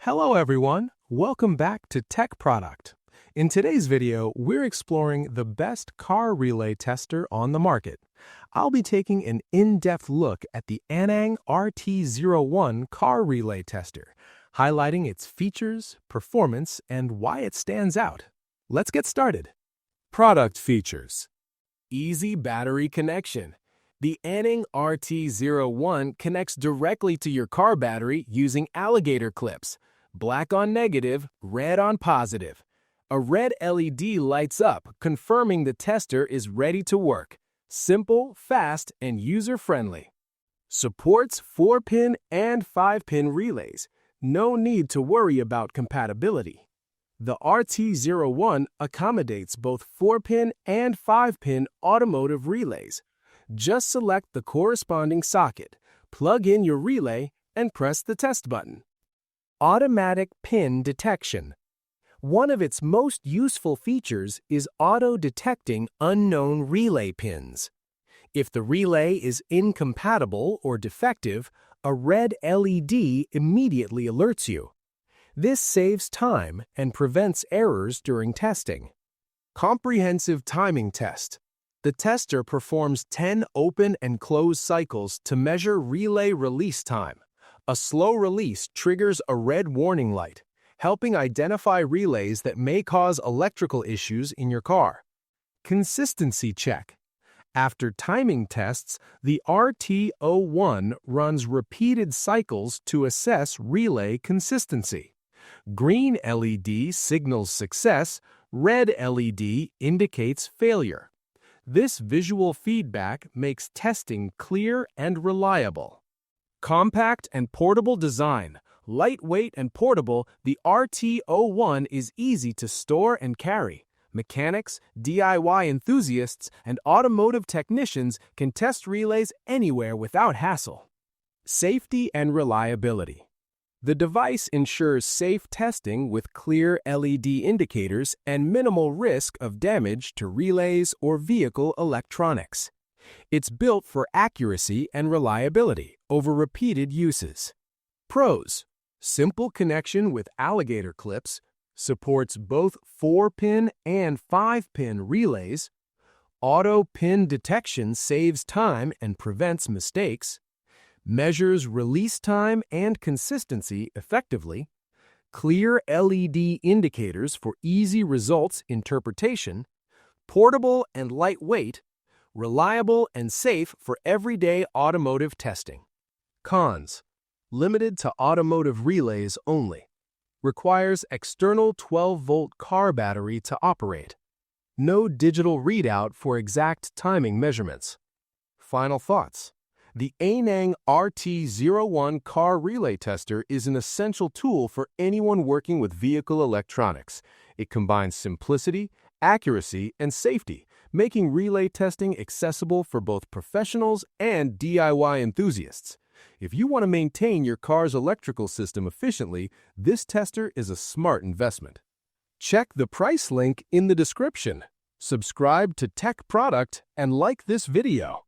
Hello everyone, welcome back to Tech Product. In today's video, we're exploring the best car relay tester on the market. I'll be taking an in-depth look at the Anang RT01 car relay tester, highlighting its features, performance, and why it stands out. Let's get started. Product features. Easy battery connection. The Anang RT01 connects directly to your car battery using alligator clips. Black on negative, red on positive. A red LED lights up, confirming the tester is ready to work. Simple, fast, and user-friendly. Supports 4-pin and 5-pin relays. No need to worry about compatibility. The RT01 accommodates both 4-pin and 5-pin automotive relays. Just select the corresponding socket, plug in your relay, and press the test button. Automatic pin detection. One of its most useful features is auto-detecting unknown relay pins. If the relay is incompatible or defective, a red LED immediately alerts you. This saves time and prevents errors during testing. Comprehensive timing test. The tester performs 10 open and close cycles to measure relay release time. A slow release triggers a red warning light, helping identify relays that may cause electrical issues in your car. Consistency check. After timing tests, the RT01 runs repeated cycles to assess relay consistency. Green LED signals success, red LED indicates failure. This visual feedback makes testing clear and reliable. Compact and portable design. Lightweight and portable, the RT01 is easy to store and carry. Mechanics, DIY enthusiasts, and automotive technicians can test relays anywhere without hassle. Safety and reliability. The device ensures safe testing with clear LED indicators and minimal risk of damage to relays or vehicle electronics. It's built for accuracy and reliability over repeated uses. Pros: simple connection with alligator clips, supports both 4-pin and 5-pin relays, auto pin detection saves time and prevents mistakes, measures release time and consistency effectively, clear LED indicators for easy results interpretation, portable and lightweight, reliable and safe for everyday automotive testing. Cons: limited to automotive relays only. Requires external 12-volt car battery to operate. No digital readout for exact timing measurements. Final thoughts. The Anang RT01 car relay tester is an essential tool for anyone working with vehicle electronics. It combines simplicity, accuracy, and safety, making relay testing accessible for both professionals and DIY enthusiasts. If you want to maintain your car's electrical system efficiently, this tester is a smart investment. Check the price link in the description. Subscribe to Tech Product and like this video.